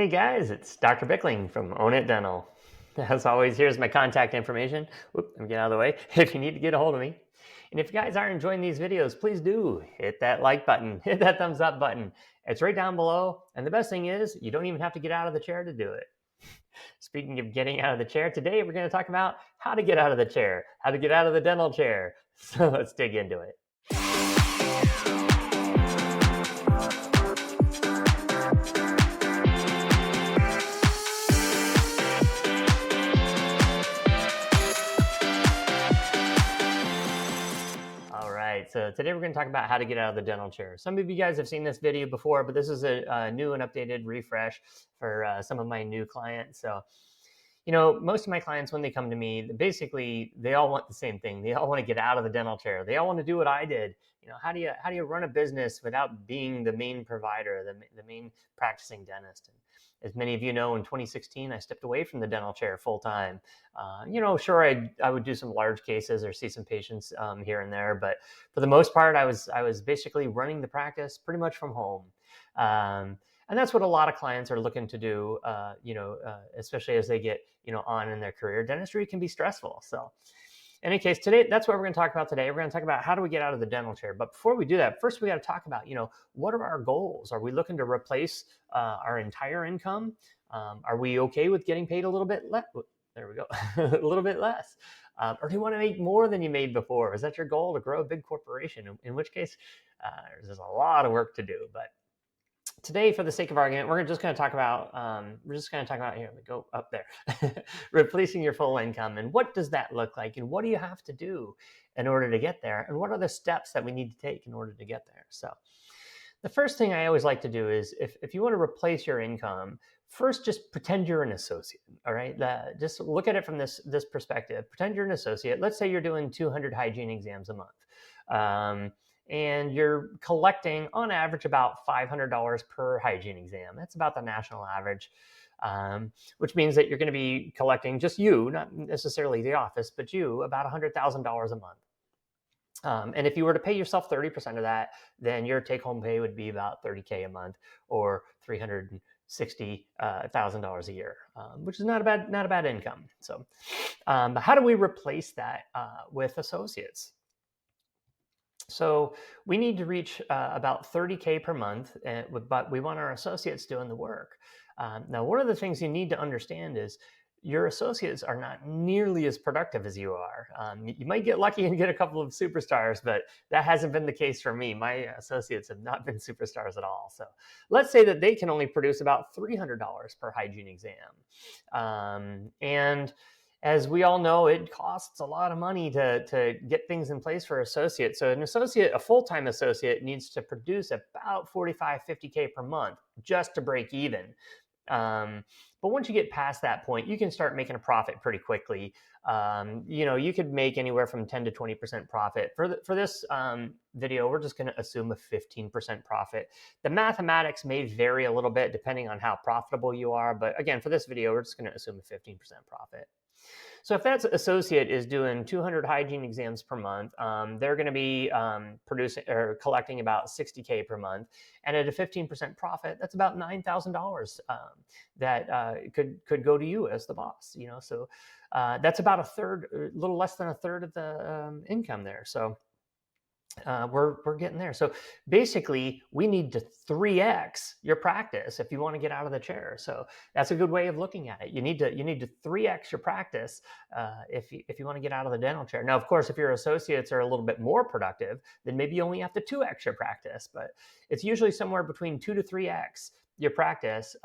Hey guys, it's Dr. Bickling from Own It Dental. As always, here's my contact information. Whoop, let me get out of the way if you need to get a hold of me. And if you guys are enjoying these videos, please do hit that like button, hit that thumbs up button. It's right down below. And the best thing is, you don't even have to get out of the chair to do it. Speaking of getting out of the chair, today we're going to talk about how to get out of the chair, how to get out of the dental chair. So let's dig into it. All right, so today we're going to talk about how to get out of the dental chair. Some of you guys have seen this video before, but this is a new and updated refresh for some of my new clients. So, most of my clients, when they come to me, basically they all want the same thing. They all want to get out of the dental chair. They all want to do what I did. How do you run a business without being the main provider, the main practicing dentist? And as many of you know, in 2016, I stepped away from the dental chair full time. Sure, I would do some large cases or see some patients here and there, but for the most part, I was basically running the practice pretty much from home. And that's what a lot of clients are looking to do, especially as they get, on in their career. Dentistry can be stressful. So in any case, today, that's what we're going to talk about today. We're going to talk about how do we get out of the dental chair. But before we do that, first we got to talk about, what are our goals? Are we looking to replace our entire income? Are we okay with getting paid a little bit less? There we go, a little bit less. Or do you want to make more than you made before? Is that your goal, to grow a big corporation? In which case, there's a lot of work to do. But today, for the sake of argument, we're just going to talk about here. Let me go up there. Replacing your full income, and what does that look like, and what do you have to do in order to get there, and what are the steps that we need to take in order to get there? So, the first thing I always like to do is, if you want to replace your income, first just pretend you're an associate. All right, just look at it from this perspective. Pretend you're an associate. Let's say you're doing 200 hygiene exams a month. And you're collecting on average about $500 per hygiene exam. That's about the national average, which means that you're going to be collecting, just you, not necessarily the office, but you, about $100,000 a month. And if you were to pay yourself 30% of that, then your take-home pay would be about $30K a month, or $360,000 a year, which is not a bad income. So, but how do we replace that with associates? So we need to reach about 30K per month, but we want our associates doing the work. Now, one of the things you need to understand is your associates are not nearly as productive as you are. You might get lucky and get a couple of superstars, but that hasn't been the case for me. My associates have not been superstars at all. So let's say that they can only produce about $300 per hygiene exam. And as we all know, it costs a lot of money to get things in place for associates. So a full-time associate, needs to produce about 45, 50K per month just to break even. But once you get past that point, you can start making a profit pretty quickly. You could make anywhere from 10 to 20% profit. For this video, we're just going to assume a 15% profit. The mathematics may vary a little bit depending on how profitable you are. But again, for this video, we're just going to assume a 15% profit. So if that associate is doing 200 hygiene exams per month, they're going to be producing or collecting about 60K per month, and at a 15% profit, that's about $9,000 that could go to you as the boss. So that's about a third, a little less than a third of the income there. So we're getting there. So basically, we need to 3x your practice if you want to get out of the chair. So that's a good way of looking at it. You need to 3x your practice if you want to get out of the dental chair. Now, of course, if your associates are a little bit more productive, then maybe you only have to 2x your practice. But it's usually somewhere between 2 to 3x your practice.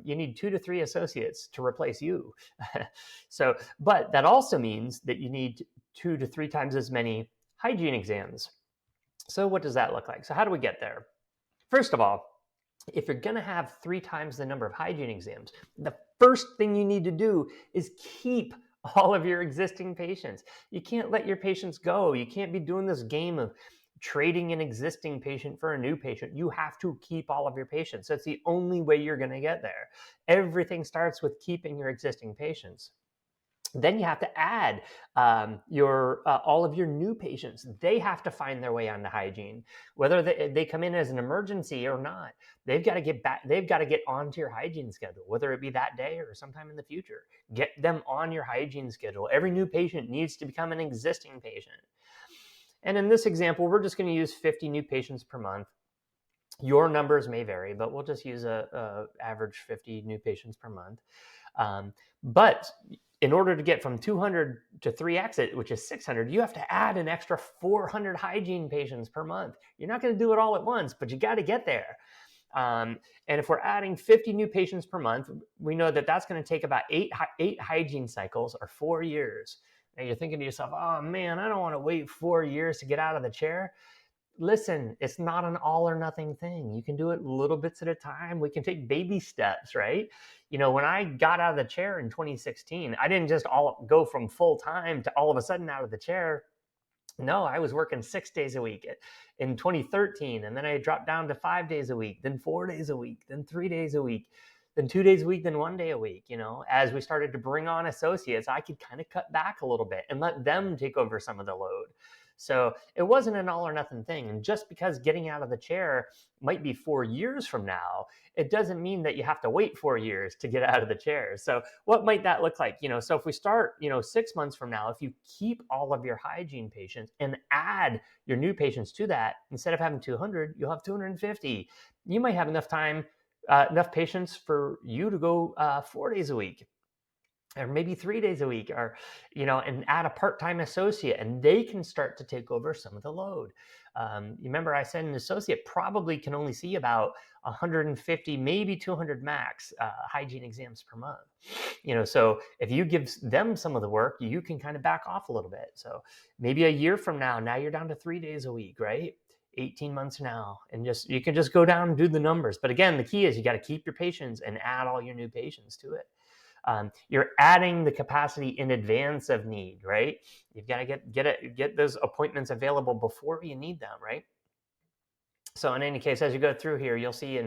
You need 2 to 3 associates to replace you. But that also means that you need 2 to 3 times as many hygiene exams. So what does that look like? So how do we get there? First of all, if you're going to have 3 times the number of hygiene exams, the first thing you need to do is keep all of your existing patients. You can't let your patients go. You can't be doing this game of trading an existing patient for a new patient. You have to keep all of your patients. That's the only way you're going to get there. Everything starts with keeping your existing patients. Then you have to add all of your new patients. They have to find their way onto hygiene, whether they come in as an emergency or not. They've got to get back. They've got to get onto your hygiene schedule, whether it be that day or sometime in the future. Get them on your hygiene schedule. Every new patient needs to become an existing patient. And in this example, we're just going to use 50 new patients per month. Your numbers may vary, but we'll just use a average 50 new patients per month. But in order to get from 200 to 3x, which is 600, you have to add an extra 400 hygiene patients per month. You're not going to do it all at once, but you got to get there. And if we're adding 50 new patients per month, we know that that's going to take about eight hygiene cycles or 4 years. And you're thinking to yourself, oh man, I don't want to wait 4 years to get out of the chair. Listen, it's not an all or nothing thing. You can do it little bits at a time. We can take baby steps, right? You know, when I got out of the chair in 2016, I didn't just go from full time to all of a sudden out of the chair. No, I was working 6 days a week in 2013. And then I dropped down to 5 days a week, then 4 days a week, then 3 days a week, then 2 days a week, then 1 day a week. You know, as we started to bring on associates, I could kind of cut back a little bit and let them take over some of the load. So it wasn't an all or nothing thing. And just because getting out of the chair might be 4 years from now, it doesn't mean that you have to wait 4 years to get out of the chair. So what might that look like? You know, so if we start, 6 months from now, if you keep all of your hygiene patients and add your new patients to that, instead of having 200, you'll have 250. You might have enough time, enough patients for you to go 4 days a week, or maybe 3 days a week, or, and add a part-time associate, and they can start to take over some of the load. You remember I said an associate probably can only see about 150, maybe 200 max hygiene exams per month. So if you give them some of the work, you can kind of back off a little bit. So maybe a year from now you're down to 3 days a week, right? 18 months now, and you can just go down and do the numbers. But again, the key is you got to keep your patients and add all your new patients to it. You're adding the capacity in advance of need, right? You've got to get those appointments available before you need them, right? So in any case, as you go through here, you'll see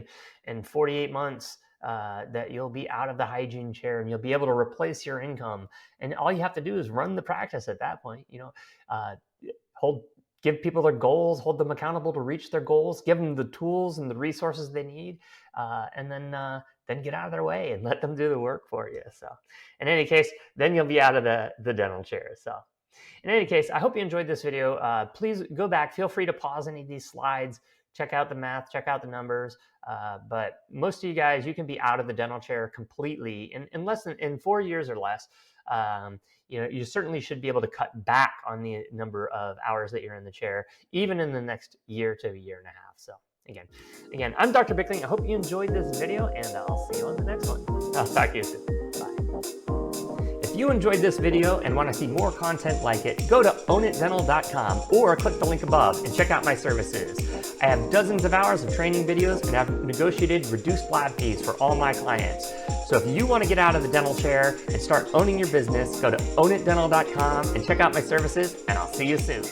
in 48 months that you'll be out of the hygiene chair and you'll be able to replace your income. And all you have to do is run the practice at that point. Give people their goals, hold them accountable to reach their goals, give them the tools and the resources they need, and then get out of their way and let them do the work for you. So in any case, then you'll be out of the dental chair. So in any case, I hope you enjoyed this video. Please go back, feel free to pause any of these slides, check out the math, check out the numbers. But most of you guys, you can be out of the dental chair completely in 4 years or less. You certainly should be able to cut back on the number of hours that you're in the chair, even in the next year to a year and a half. So again, I'm Dr. Bickling. I hope you enjoyed this video, and I'll see you on the next one. I'll talk to you soon. Bye. If you enjoyed this video and want to see more content like it, go to ownitdental.com or click the link above and check out my services. I have dozens of hours of training videos and have negotiated reduced lab fees for all my clients. So if you want to get out of the dental chair and start owning your business, go to ownitdental.com and check out my services, and I'll see you soon.